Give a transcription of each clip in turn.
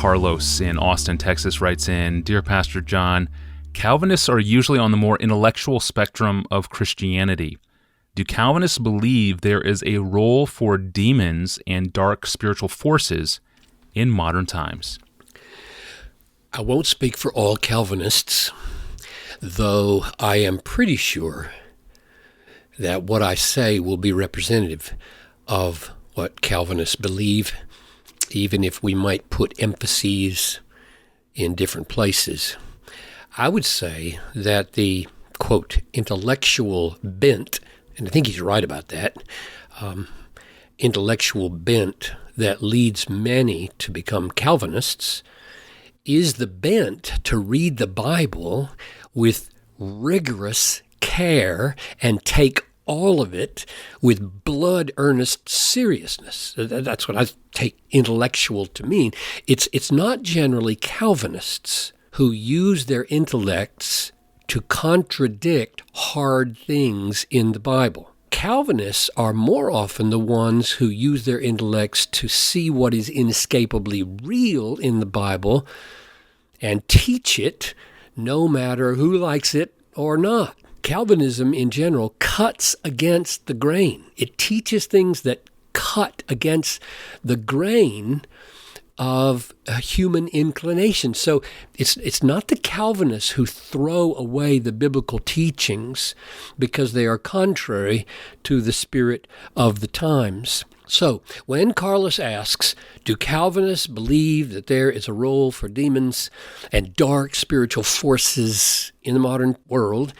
Carlos in Austin, Texas writes in, Dear Pastor John, Calvinists are usually on the more intellectual spectrum of Christianity. Do Calvinists believe there is a role for demons and dark spiritual forces in modern times? I won't speak for all Calvinists, though I am pretty sure that what I say will be representative of what Calvinists believe, even if we might put emphases in different places. I would say that the, quote, intellectual bent, and I think he's right about that, intellectual bent that leads many to become Calvinists is the bent to read the Bible with rigorous care and take all of it with blood-earnest seriousness. That's what I take intellectual to mean. It's not generally Calvinists who use their intellects to contradict hard things in the Bible. Calvinists are more often the ones who use their intellects to see what is inescapably real in the Bible and teach it no matter who likes it or not. Calvinism in general cuts against the grain. It teaches things that cut against the grain of human inclination. So it's not the Calvinists who throw away the biblical teachings because they are contrary to the spirit of the times. So when Carlos asks, do Calvinists believe that there is a role for demons and dark spiritual forces in the modern world?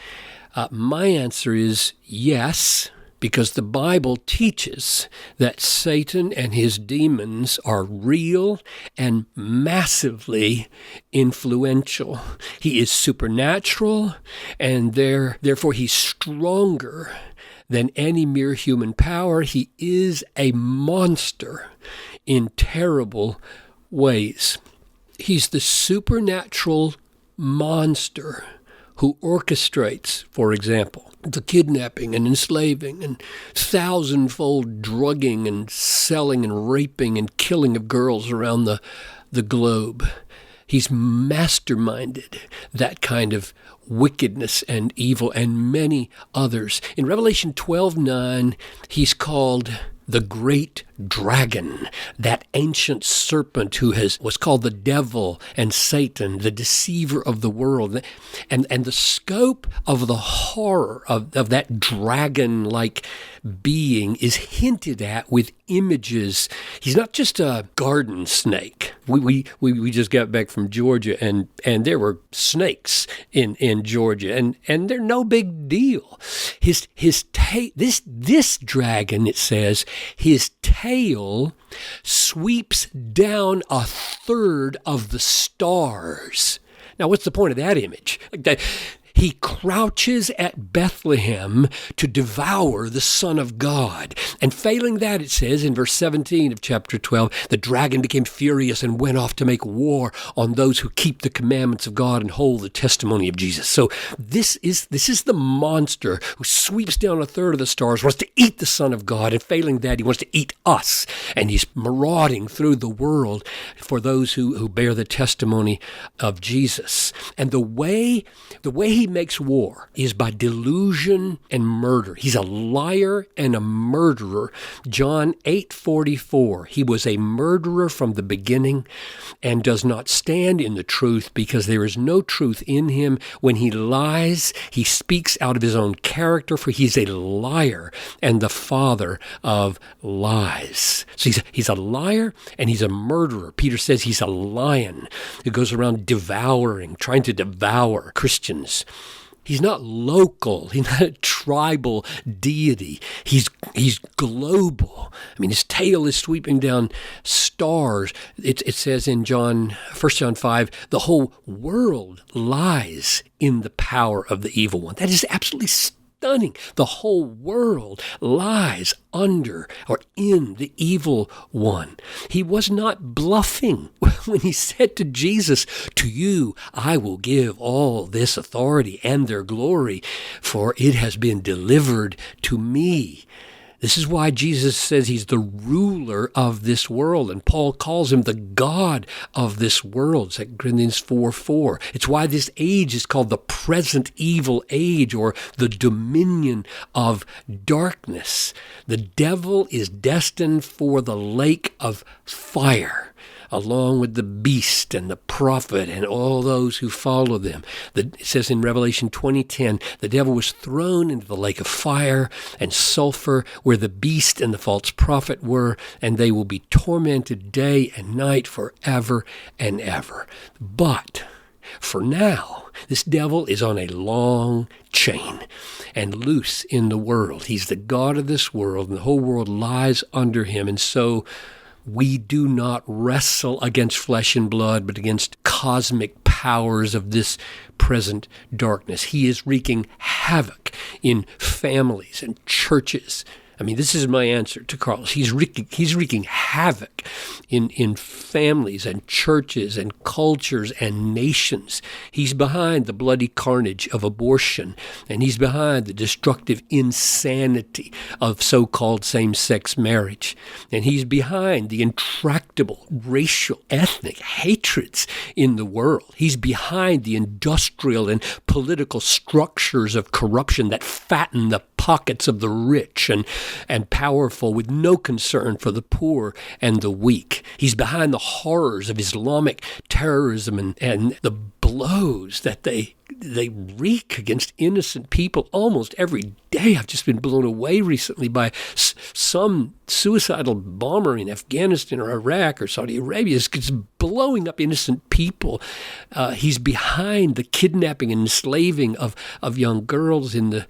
My answer is yes, because the Bible teaches that Satan and his demons are real and massively influential. He is supernatural, and therefore he's stronger than any mere human power. He is a monster in terrible ways. He's the supernatural monster who orchestrates, for example, the kidnapping and enslaving and thousandfold drugging and selling and raping and killing of girls around the globe. He's masterminded that kind of wickedness and evil and many others. In Revelation 12:9, he's called the great dragon, that ancient serpent who was called the devil and Satan, the deceiver of the world. And the scope of the horror of that dragon-like being is hinted at with images. He's not just a garden snake. We just got back from Georgia, and there were snakes in Georgia, and they're no big deal. This dragon, it says, his tail sweeps down a third of the stars. Now, what's the point of that image? He crouches at Bethlehem to devour the Son of God. And failing that, it says in verse 17 of chapter 12, the dragon became furious and went off to make war on those who keep the commandments of God and hold the testimony of Jesus. So this is the monster who sweeps down a third of the stars, wants to eat the Son of God, and failing that, he wants to eat us. And he's marauding through the world for those who bear the testimony of Jesus. And the way he makes war is by delusion and murder. He's a liar and a murderer. John 8:44, he was a murderer from the beginning and does not stand in the truth because there is no truth in him. When he lies, he speaks out of his own character, for he's a liar and the father of lies. So he's a liar and he's a murderer. Peter says he's a lion who goes around devouring, trying to devour Christians. He's not local. He's not a tribal deity. He's global. I mean, his tail is sweeping down stars. It says in 1 John 5, the whole world lies in the power of the evil one. That is absolutely stunning. The whole world lies under or in the evil one. He was not bluffing when he said to Jesus, to you I will give all this authority and their glory, for it has been delivered to me. This is why Jesus says he's the ruler of this world, and Paul calls him the God of this world, 2 Corinthians 4:4. It's why this age is called the present evil age, or the dominion of darkness. The devil is destined for the lake of fire, along with the beast and the prophet and all those who follow them. It says in Revelation 20:10, the devil was thrown into the lake of fire and sulfur where the beast and the false prophet were, and they will be tormented day and night forever and ever. But for now, this devil is on a long chain and loose in the world. He's the God of this world, and the whole world lies under him. And so we do not wrestle against flesh and blood, but against cosmic powers of this present darkness. He is wreaking havoc in families and churches. I mean, this is my answer to Carlos. He's wreaking havoc in families and churches and cultures and nations. He's behind the bloody carnage of abortion, and he's behind the destructive insanity of so-called same-sex marriage. And he's behind the intractable racial, ethnic hatreds in the world. He's behind the industrial and political structures of corruption that fatten the pockets of the rich and powerful with no concern for the poor and the weak. He's behind the horrors of Islamic terrorism and the blows that they wreak against innocent people almost every day. I've just been blown away recently by some suicidal bomber in Afghanistan or Iraq or Saudi Arabia is blowing up innocent people. He's behind the kidnapping and enslaving of young girls in the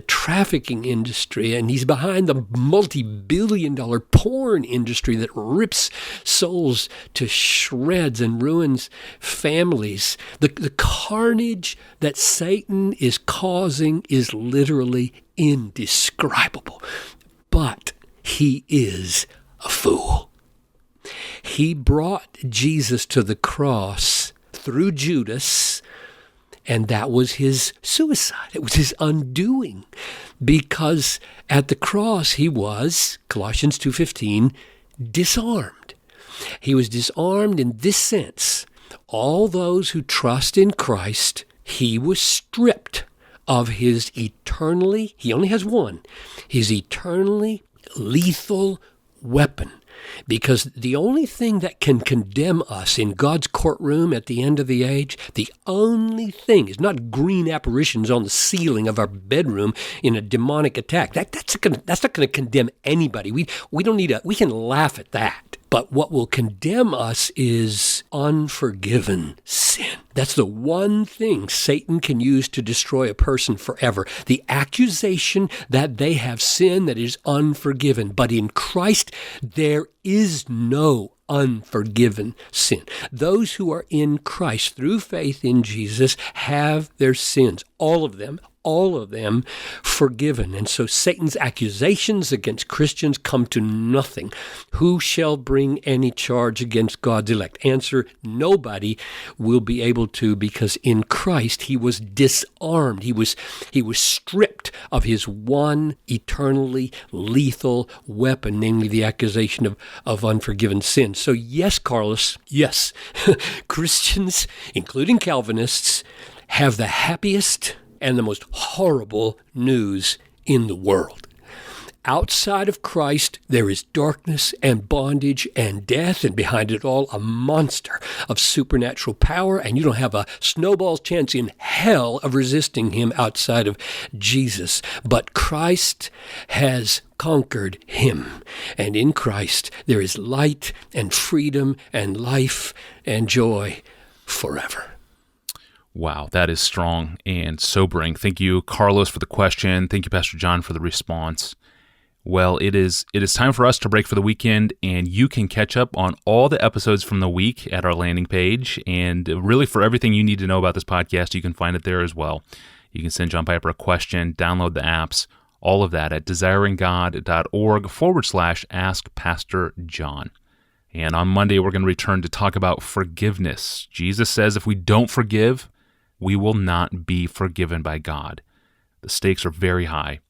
trafficking industry, and he's behind the multi-billion-dollar porn industry that rips souls to shreds and ruins families. The carnage that Satan is causing is literally indescribable. But he is a fool. He brought Jesus to the cross through Judas, and that was his suicide. It was his undoing, because at the cross he was, Colossians 2:15, disarmed. He was disarmed in this sense: all those who trust in Christ, he was stripped of his eternally, he only has one, his eternally lethal weapon. Because the only thing that can condemn us in God's courtroom at the end of the age, the only thing is not green apparitions on the ceiling of our bedroom in a demonic attack. That's not going to condemn anybody. We don't need we can laugh at that. But what will condemn us is unforgiven sin. That's the one thing Satan can use to destroy a person forever. The accusation that they have sin that is unforgiven. But in Christ, there is no unforgiven sin. Those who are in Christ through faith in Jesus have their sins, all of them, forgiven. And so Satan's accusations against Christians come to nothing. Who shall bring any charge against God's elect? Answer: nobody will be able to, because in Christ he was disarmed. He was stripped of his one eternally lethal weapon, namely the accusation of unforgiven sin. So yes, Carlos, yes, Christians, including Calvinists, have the happiest and the most horrible news in the world. Outside of Christ, there is darkness and bondage and death, and behind it all, a monster of supernatural power, and you don't have a snowball's chance in hell of resisting him outside of Jesus. But Christ has conquered him, and in Christ there is light and freedom and life and joy forever. Wow, that is strong and sobering. Thank you, Carlos, for the question. Thank you, Pastor John, for the response. Well, it is time for us to break for the weekend, and you can catch up on all the episodes from the week at our landing page. And really, for everything you need to know about this podcast, you can find it there as well. You can send John Piper a question, download the apps, all of that at desiringgod.org/askpastorjohn. And on Monday, we're going to return to talk about forgiveness. Jesus says if we don't forgive, we will not be forgiven by God. The stakes are very high.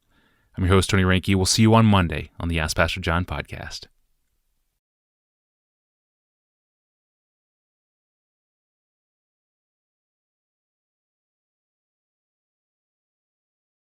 I'm your host, Tony Reinke. We'll see you on Monday on the Ask Pastor John podcast.